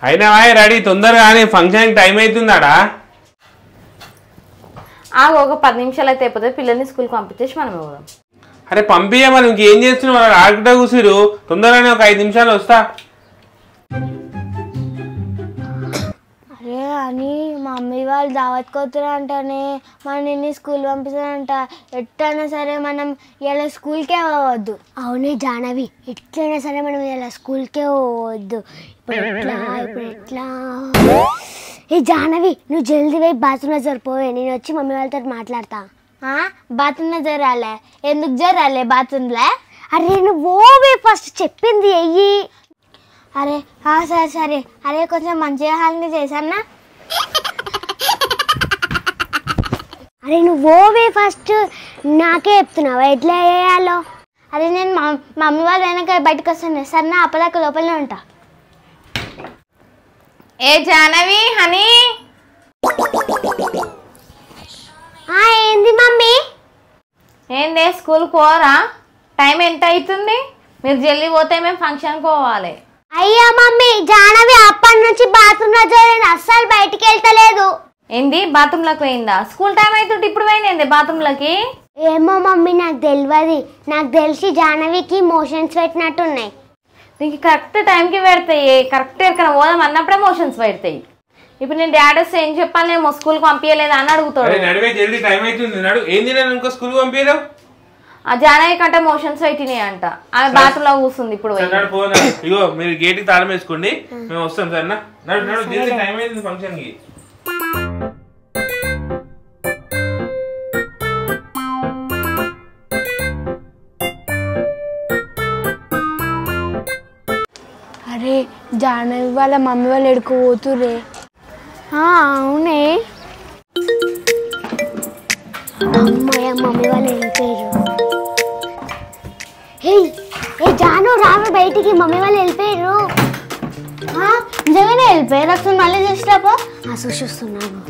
అయినా రెడీ తొందరగా function time అవుతుందాడా ఒక 10 నిమిషాలు అయితే అయిపోతుంది పిల్లల్ని స్కూల్కి పంపించేసి మనం పోదాం అరే పంపించమని ఇంకేం చేస్తున్నావు ఆడుకుంటా కూసిరు తొందరగానే ఒక 5 నిమిషాలు వస్తా అరే అని మా మమ్మీ వాళ్ళు దావత్ కోతురంటనే మనం నిన్ను స్కూల్ పంపిస్తారంట ఎట్లయినా సరే మనం ఇలా స్కూల్కే పోవద్దు అవునే జానవి ఎట్లయినా సరే మనం ఇలా స్కూల్కే పోవద్దు ఇప్పుడు ఎట్లా ఏ జానవి నువ్వు జల్దీ పోయి బాత్రూంలో జరిపోవే నేను వచ్చి మమ్మీ వాళ్ళతో మాట్లాడతా బాత్రూంలో జరాలే ఎందుకు జరాలే బాత్రూంలో అరే నువ్వు ఓవే ఫస్ట్ చెప్పింది అయ్యి అరే సరే సరే అరే కొంచెం మంచిగా హాల్ని చేశానా అరే నువ్వు ఓవే ఫస్ట్ నాకే చెప్తున్నావా ఎట్లా చేయాలో అరే నేను మమ్మీ వాళ్ళు వెనక బయటకు వస్తాను సరేనా అప్పదాకా లోపలనే ఉంటా ఏ జానవి హనీ ఏంది మమ్మీ ఏందే స్కూల్కి పోరా టైం ఎంత అవుతుంది మీరు జల్దీ పోతే మేము ఫంక్షన్కి పోవాలి అయ్యా మమ్మీ జానవి అప్పటి నుంచి బాత్రూంలో జరిగింది అస్సలు బయటికి వెళ్తలేదు ఏంది బాత్రూంలోకి పోయిందా స్కూల్ టైం అవుతుంటే ఇప్పుడు పోయింది బాత్రూంలోకి ఏమో మమ్మీ నాకు తెలియదు నాకు తెలిసి జానవికి మోషన్స్ పెట్టినట్టున్నాయి నీకు కరెక్ట్ టైంకి పెడతాయి కరెక్ట్ ఎక్కడ పోదాం అన్నప్పుడే మోషన్స్ పెడతాయి ఇప్పుడు నేను డాడీ వస్తే ఏం చెప్పాలేమో స్కూల్కి పంపించలేదు అని అడుగుతాడు స్కూల్ పంపించలేవు ఆ జానవి కంటే మోషన్స్ పెట్టినాయి అంట ఆమె బాత్రూంలో కూర్చుంది ఇప్పుడు ఇగో మీరు గేట్ కి తాళం వేసుకోండి మేము వస్తాం సరేనా టైం అయింది ఫంక్షన్ కి అరే జానవి వాళ్ళ మమ్మీ వాళ్ళు ఎడుకోపోతురే అవునే అమ్మాయి మమ్మీ వాళ్ళు వెళ్ళిపోయారు ఏ జాను రావు బయటికి మమ్మీ వాళ్ళు వెళ్ళిపోయారు నిజంగానే వెళ్ళిపోయారు అసలు మళ్ళీ చూసినాపో చూస్తున్నాను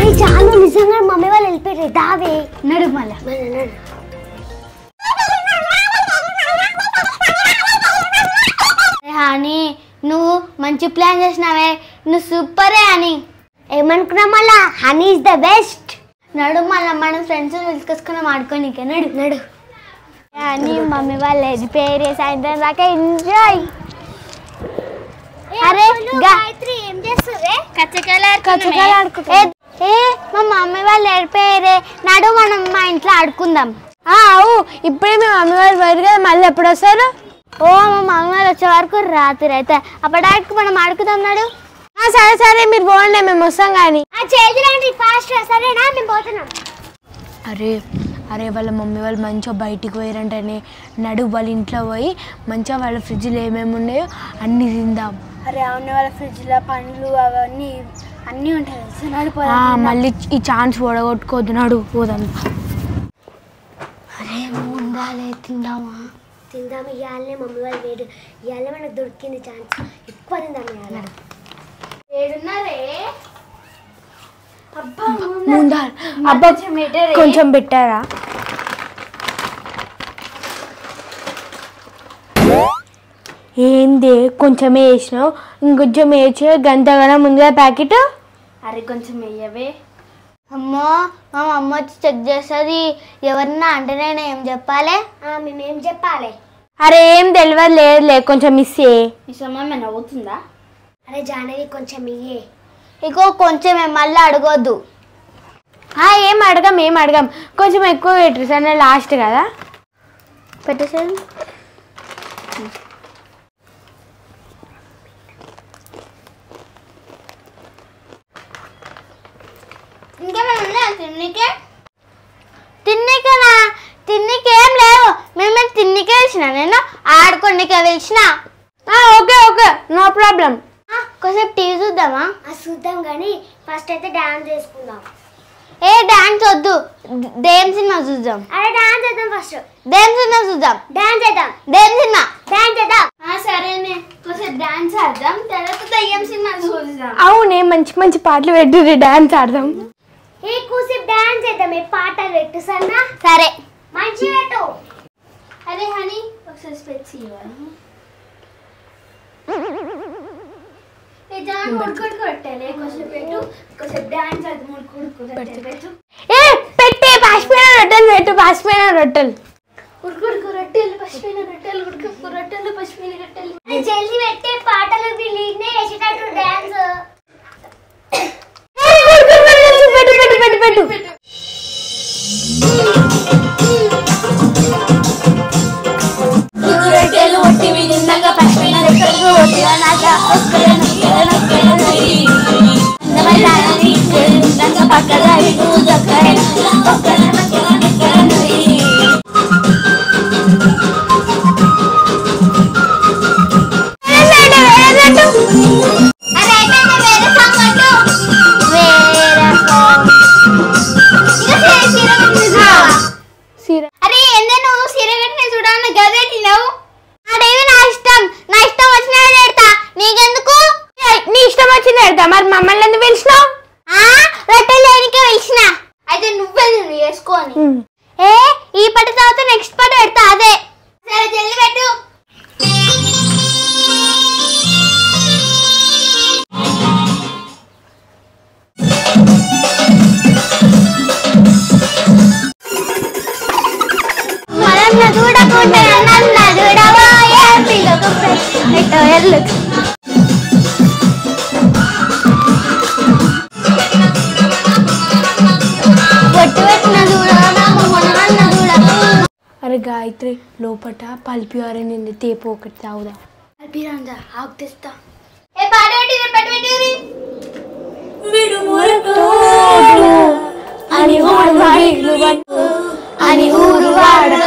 ఏ జాను నిజంగా మమ్మీ వాళ్ళు వెళ్ళిపోయారు దావే నడు మళ్ళా నడు అని నువ్వు మంచి ప్లాన్ చేసినావే నువ్వు సూపరే అని ఏమనుకున్నా మళ్ళా హనీ ఇస్ ద బెస్ట్ నడు మళ్ళా మన ఫ్రెండ్స్ పిలుచుకొచ్చుకున్నాం ఆడుకోనికే నడు నడు అని మమ్మీ వాళ్ళు వెళ్ళిపోయారు సాయంత్రం దాకా ఎంజాయ్ అరే ఏం చేస్తుంది ఏ మా మమ్మీ వాళ్ళు వెళ్ళిపోయారే నడు మనం మా ఇంట్లో ఆడుకుందాం అవు ఇప్పుడే మీ మమ్మీ వాళ్ళు పోయారు కదా మళ్ళీ ఎప్పుడు వస్తారు ఓ మా మమ్మీ వాళ్ళు వచ్చే వరకు రాత్రి అయితే అప్పటికి మనం ఆడుకుందాం నాడు సరే సరే మీరు పోండి మేము వస్తాం కానీ ఫాస్ట్ సరేనా మేము పోతున్నాం అరే అరే వాళ్ళ మమ్మీ వాళ్ళు మంచిగా బయటికి పోయారంటేనే నడు వాళ్ళ ఇంట్లో పోయి మంచిగా వాళ్ళ ఫ్రిడ్జ్లో ఏమేమి ఉన్నాయో అన్నీ తిందాం అరే అవును వాళ్ళ ఫ్రిడ్జ్లో పండ్లు అవన్నీ అన్నీ ఉంటాయి నడు మళ్ళీ ఈ ఛాన్స్ ఓడగొట్టుకోవద్దు నడు పోదాం అరే ఉండాలి తిందామా తిందాము ఇవాళనే మమ్మీ వాళ్ళు వేడు ఇవాళ మనకు దొరికింది ఛాన్స్ ఎక్కువ తిందాము ఇవాళ ఏడున్నారే అబ్బా కొంచెం పెట్టారా ఏంది కొంచెం వేసినావు ఇంకొంచెం వేసి గంటగానే ముందుగా ప్యాకెట్ అరే కొంచెం వేయవే అమ్మో మా అమ్మ వచ్చి చెక్ చేస్తుంది ఎవరన్నా అంటే నేను ఏం చెప్పాలి మేమేం చెప్పాలి అరే ఏం తెలియదు లేదులే కొంచెం మిస్ మిస్సమ్మ నవ్వుతుందా అరే జానవి కొంచెం ఇయ్యే ఇగో కొంచెం మళ్ళీ అడగొద్దు ఏం అడగం కొంచెం ఎక్కువ పెట్టరు సరే లాస్ట్ కదా పెట్టేసాను తిన్నికేనా తిన్నికేం లేవు మేము తిన్నికే ఇచ్చిన నేను ఆడుకోండికే పిలిచిన ఓకే ఓకే నో ప్రాబ్లం కొంచెం టీవీ చూద్దామా చూద్దాం కానీ ఫస్ట్ అయితే డాన్స్ చేసుకుందాం ఏ డాన్స్ వద్దు దేం సినిమా చూద్దాం అరే డాన్స్ చేద్దాం ఫస్ట్ దేం సినిమా చూద్దాం డాన్స్ చేద్దాం దేం సినిమా డాన్స్ చేద్దాం సరేనే కొంచెం డాన్స్ ఆడదాం తర్వాత దయ్యం సినిమా చూద్దాం అవునే మంచి మంచి పాటలు పెట్టి డాన్స్ ఆడదాం ఏ కూసి డాన్స్ చేద్దాం ఏ పాటలు పెట్టు సన్నా సరే మంచి పెట్టు అరే హనీ ఒకసారి స్పెట్స్ ఇవ్వాలి. పెట్టాలి కొంచెం పెట్టు, కొంచెం డాన్స్ అది పెట్టు. పెట్టే పసిపోయిన రొట్టెలు పెట్టు, పసిపోయిన రొట్టెలు ఉడుకుడుకు రొట్టెలు, పసిపోయిన రొట్టెలు, ఉడుకు రొట్టెలు, పసిపోయిన రొట్టెలు. జల్దీ పెట్టే పాటలు లీడ్నే వేసేటట్టు డాన్స్. పెట్టు పెట్టు పెట్టు పెట్టు. రొట్టెలు ఒట్టి విధంగా పసిపోయిన రొట్టెలు అరే ఏందే నువ్వు సీర కట్టిన చూడాలని గదెట్టినావు. అదేవి నా ఇష్టం, నా ఇష్టం వచ్చిన పెడతా, నీకెందుకు? నీ ఇష్టం వచ్చింది పెడతా. మరి మమ్మల్ని ఎందుకు పిలిచినావు? రొట్టెలు లేనికే పిలిచిన. అయితే నువ్వే నువ్వు వేసుకోని. ఈ పట్టు తర్వాత నెక్స్ట్ పట్టు పెడతా. అదే సరే జల్లి పెట్టు. చూడకుండా నన్న చూడబోయే పిల్లకు ఎట్టో ఎల్లు బొట్టు పెట్టిన చూడ. అరే గాయత్రి లోపట పల్పి ఆరెంజ్ తేపు ఒకటి తాగుదా. పల్పిరాందా ఆకు తెస్తా. అని ఊరు వాడు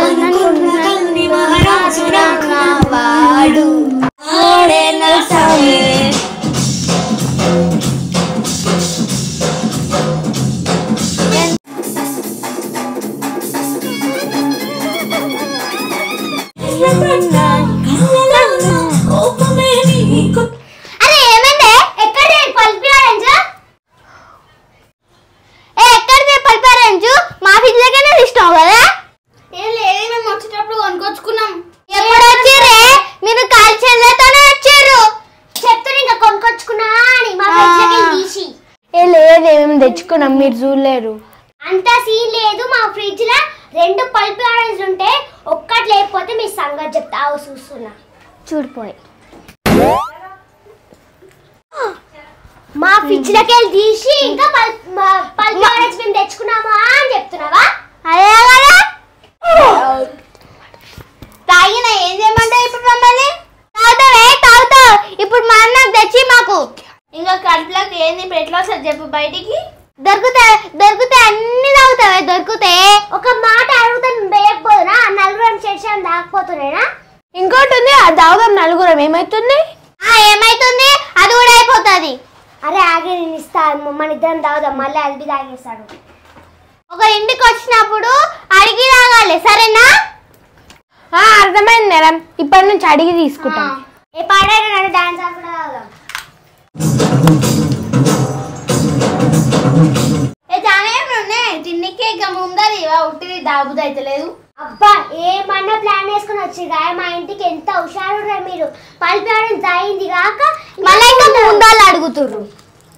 అరే ఏమంటే ఎక్కడ పల్పి ఆరెంజ్? ఎక్కడ పల్పి ఆరెంజ్? మా ఫ్రిడ్జ్ దగ్గరనే ఇష్టం కదా. ఏం లేదు, మేము వచ్చేటప్పుడు కొనుక్కొచ్చుకున్నాం. ఎప్పుడు వచ్చిర్రే? మీరు కాల్ చెల్లెతోనే వచ్చారు. చెప్తారు ఇంకా కొనుక్కొచ్చుకున్నా అని మా ఫ్రిడ్జ్ దగ్గర తీసి. లేదు మేము తెచ్చుకున్నాం, మీరు చూడలేరు. అంత సీన్ లేదు. మా ఫ్రిడ్జ్ లో 2 పల్పి ఆరెంజ్ ఉంటే ఒక్కటి లేకపోతే మీ సంగతి చెప్తా. చూస్తున్నా చూడిపోయి మా ఫ్రిడ్జ్ లోకి వెళ్ళి తీసి ఇంకా పల్పి ఆరెంజ్ మేము తెచ్చుకున్నామా అని చెప్తున్నావా? అదే కదా తాగిన ఏం చేయమంటావు ఇప్పుడు మమ్మల్ని? తాగుతావు ఇప్పుడు మా అన్న తెచ్చి మాకు. ఇంకా కడుపులోకి ఏంది ఇప్పుడు ఎట్లా వస్తుంది చెప్పు బయటికి? దొరికితే అన్ని తాగుతావే. దొరికితే ఒక మాట అడుగుతాను వేయకపోదునా? నలుగురం చేసాను తాగకపోతున్నాయినా? ఇంకోటి ఉంది, అది తాగుదాం నలుగురం. ఏమైతుంది? ఏమైతుంది? అది కూడా అయిపోతుంది. అరే ఆగే నేను ఇస్తాను, మన ఇద్దరం తాగుదాం. మళ్ళీ అది తాగేస్తాడు. ఒక ఇంటికి వచ్చినప్పుడు అడిగి తాగాలి, సరేనా? అర్థమైంది మేడం, ఇప్పటి నుంచి అడిగి తీసుకుంటాం. ఏ పాడారు డాన్స్ కూడా తాగుదాం. తిన్నికే ఇక ముందది ఉట్టిది దాబుది అయితే లేదు. అబ్బా ఏమన్నా ప్లాన్ వేసుకుని వచ్చి మా ఇంటికి ఎంత హుషారు మీరు. పల్పి ఆరెంజ్ అయింది కాక మళ్ళీ ఇంకా ముందాలు అడుగుతుర్రు.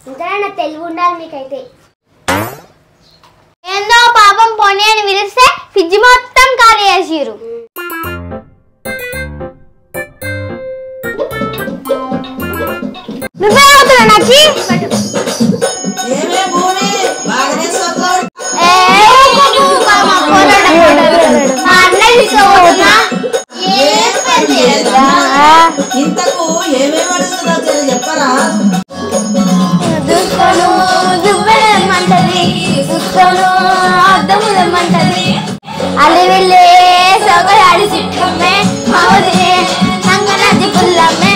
ఇంతైనా తెలివి ఉండాలి మీకైతే. ఏందో పాపం పోనీ అని పిలిస్తే ఫ్రిడ్జ్ మొత్తం ఖాళీ చేసిర్రు. నువ్వే అవుతున్నా నాకు ఇంతకు ఏమేమి అడుగుతుందో చెప్పరా? అల్లి వెళ్ళే సొగలాడి సిట్టమ్మే సంగనాది పుల్లమ్మే.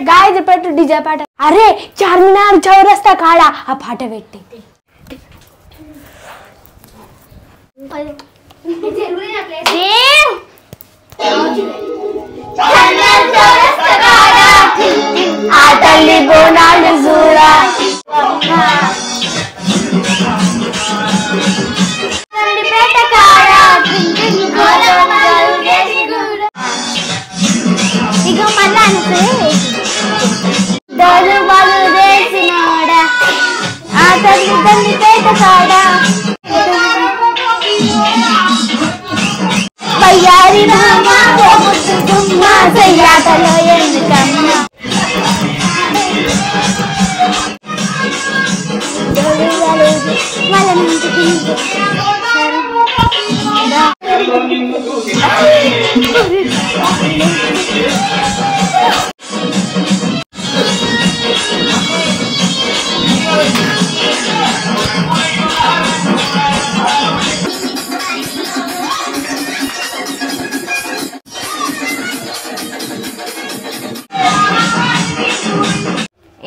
గాయత్రి పెట్టు డిజే పాట. అరే చార్మినార్ చౌరస్తా కాడ ఆ పాట పెట్టి ఆ తల్లి బోనాలు చూడా పేట కాడ మళ్ళీ అంటే దోలు బాలు చేసినోడా ఆ తల్లి తల్లి పేట కాడా బయ్యారి రామా గుమ్మా సయ్యాటలో ఎందుకమ్మా వాళ్ళ నుంచి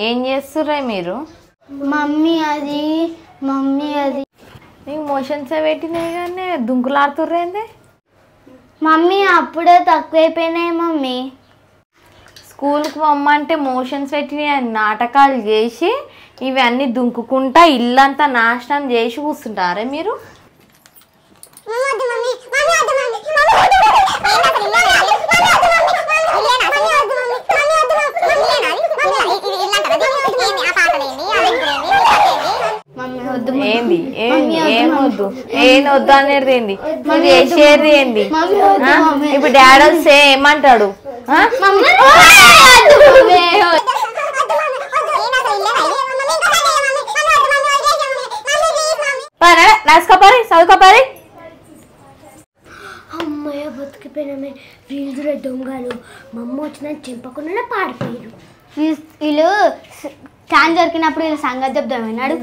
ఏం చేస్తుర్రే మీరు? మమ్మీ అది మీకు మోషన్స్ పెట్టినాయి కానీ దుంకులాడుతుర్రేంది? మమ్మీ అప్పుడే తక్కువైపోయినాయి మమ్మీ. స్కూల్కి పొమ్మంటే మోషన్స్ పెట్టినాయి నాటకాలు చేసి ఇవన్నీ దుంకుకుంటా ఇల్లంతా నాశనం చేసి కూర్చుంటారే మీరు? ఏంది ఏమొద్దు ఏమొద్దు అనేది ఏంది? మీరు చేసేది ఏంది? ఇప్పుడు డాడీ వస్తే ఏమంటాడు? రాసుకోపారి చదువుకోపారి. అమ్మయ్య బతికిపోయినా వీళ్ళు దొంగలు మా అమ్మ వచ్చిన చెంపకుండా పాడిపోయారు. వీళ్ళు ఛాన్స్ దొరికినప్పుడు వీళ్ళు సంగతి చెప్దాం విన్నాడు.